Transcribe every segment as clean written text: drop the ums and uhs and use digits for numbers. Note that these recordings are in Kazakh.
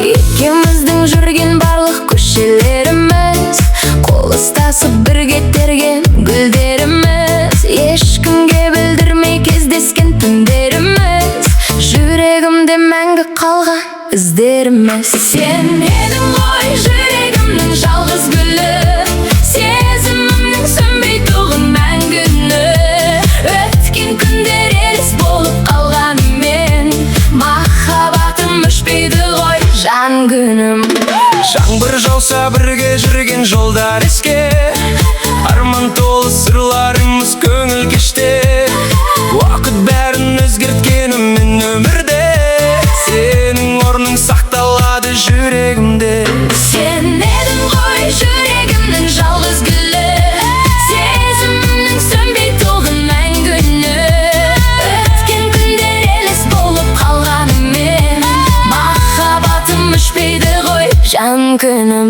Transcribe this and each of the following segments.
Екеуміздің жүрген барлық көшелеріміз, қол ұстасып бірге терген гүлдеріміз, ешкімге білдірмей кездескен түндеріміз, жүрегімде мәңгі қалған іздеріміз. Сен едің ғой жүрегімнің жалғыз гүлі, сезімімнің сөнбей тұғын мәңгіні. Өткен күндер елес болып қалғанымен, махаббатым өшпейді ғой жан күнім. Жаңбыр жауса бірге жүрген жолдар еске, арман толы сырларымыз көңіл кеште. Уақыт бәрін өзгерткенімен өмірде, сенің орның сақталады жүрегімде. Сен едің ғой жүрегімнің жалғыз гүлі, сезімімнің сөнбей тұғын мәңгіні. Өткен күндер елес болып қалғанымен, махаббатым өшпейді ғой жан күнім.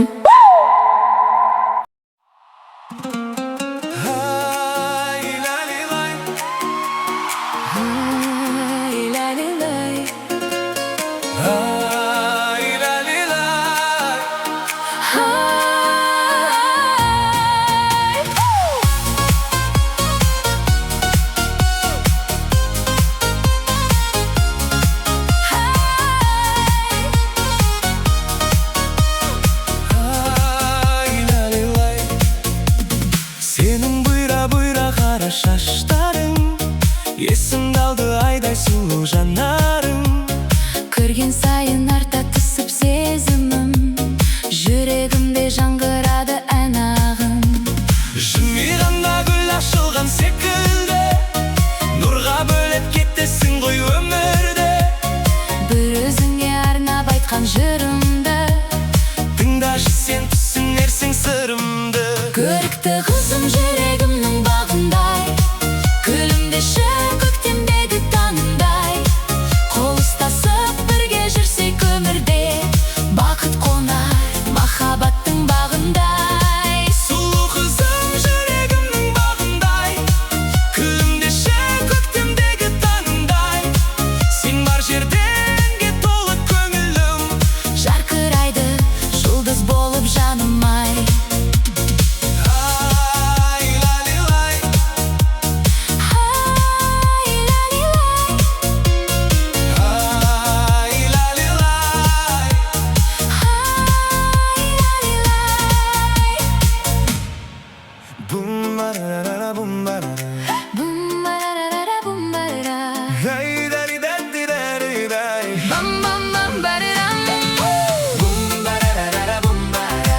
Сенің бұйра-бұйра қара шаштарың, есімді алды айдай сұлу жанарың. Көрген сайын арта түсіп сезімім, жүрегімде жаңғырады ән ағын. Жымиғанда гүл ашылған секілді, нұрға бөлеп кетесің ғой өмірді. Бір өзіңе арнап айтқан жырымды, Тыңдашы сен түсінерсің сырымды. көрікті қызым жүрегімнің бағындай, күлімдеші көктемдегі таңдай. Қол ұстасып бірге жүрсек өмірде, бақыт қонар махаббаттың бағындай. Сұлу қызым жүрегімнің бағындай, күлімдеші көктемдегі таңдай. Сен бар жерденге толы көңілім, Жарқырайды жұлдыз болып жаным ай. Bum-ba-da-da-da, bum-ba-da-da. Bum-ba-da-da-da, bum-ba-da-da. Hey-da-di-da-di-da-di-da. Bam-bam-bam-ba-da-dam. Bum-ba-da-da-da-da, bum-ba-da.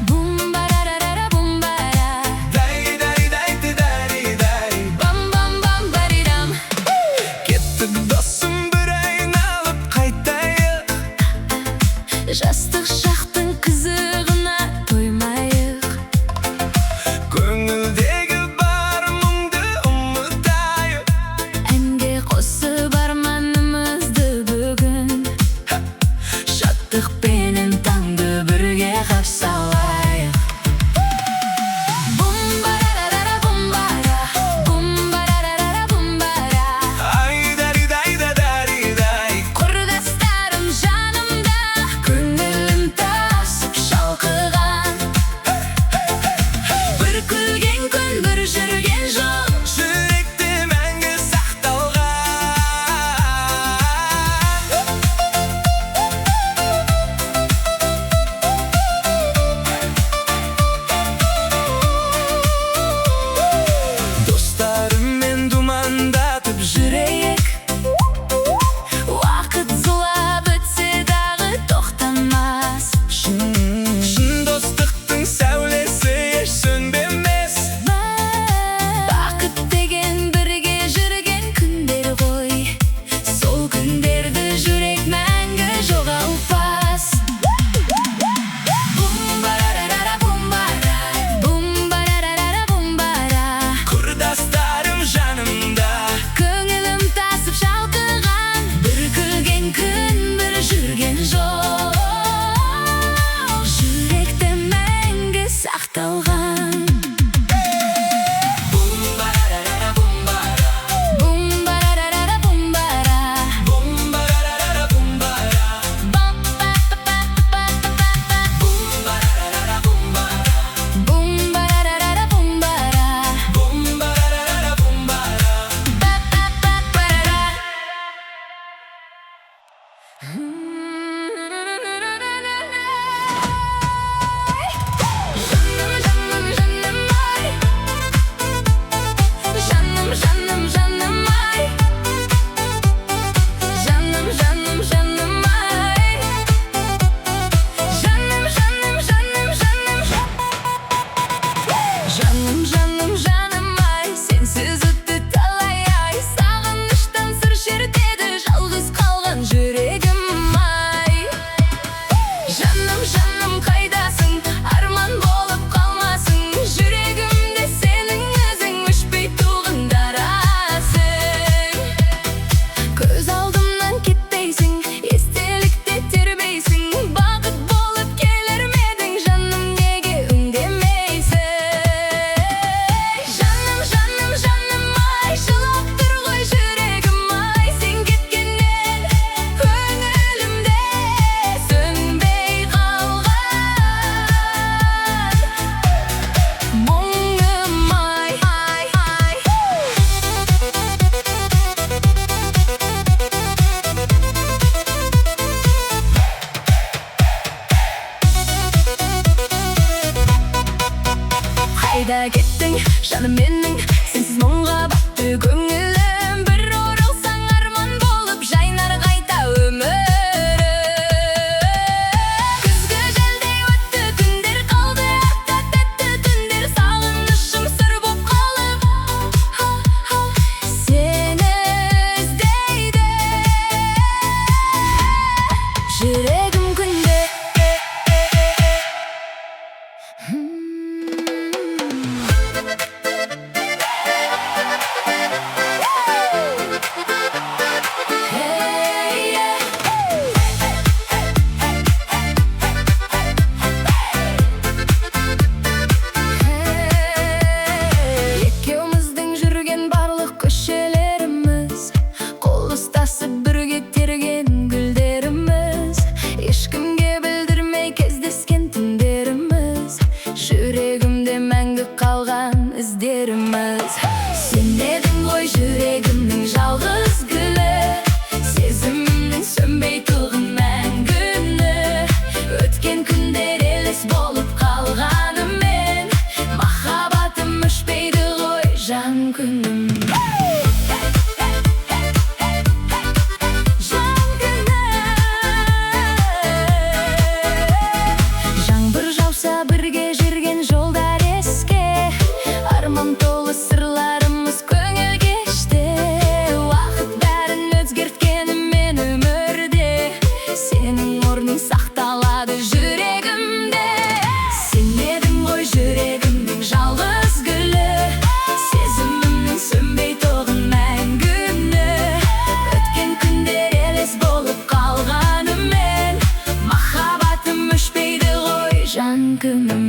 Bum-ba-da-da-da-da, bum-ba-da. Дай-дай-дай-дай-дай. Bam-bam-bam-ba-da-dam. Кеттік досым бір айналып қайтайық, Жастық шақтың қызығына тоймайық, көңілдегі бар мұңды ұмытайық. әнге қосып арманымызды бүгін, шаттықпенен таңды бірге қарсы алайық. Бум-ба-да-да-да, бум-ба-да. Бум-ба-да-да-да, бум-ба-да. Ай-да-ди-дай-да-дай-дай. Құрдастарым жанымда, көңілім тасып шалқыған. Бір күлген күн, бір жүрген жол, Жүректе мәңгі сақталған. Қайда кеттің, жаным менің, сенсіз мұңға батты көңілім. Бір оралсаң арман болып жайнар қайта өмірім. Күзгі желдей өтті күндер, қалды артта тәтті түндер. Сағынышым сыр боп қалып сені іздейді. Жүрегім күнде екеуміздің жүрген барлық көшелеріміз, қол ұстасып бірге терген гүлдеріміз, ешкімге білдірмей кездескен түндеріміз, жүрегімде мәңгі қалған іздеріміз. Сен едің ғой жүрегімнің жалғыз гүлі, сезімімнің сөнбей тұғын мәңгіні. Өткен күндер елес болып қалғанымен, махаббатым өшпейді ғой жан күнім. Жаңбыр жауса бірге жүрген жолдар еске, арман толы сырларымыз көңіл кеште. Уақыт бәрін өзгерткенімен өмірде, сенің орның сақталады жүрегімде. Сен едің ғой жүрегімнің жалғыз гүлі, сезімімнің сөнбей тұғын мәңгіні. Өткен күндер елес болып қалғанымен, махаббатым өшпейді ғой жан күнім.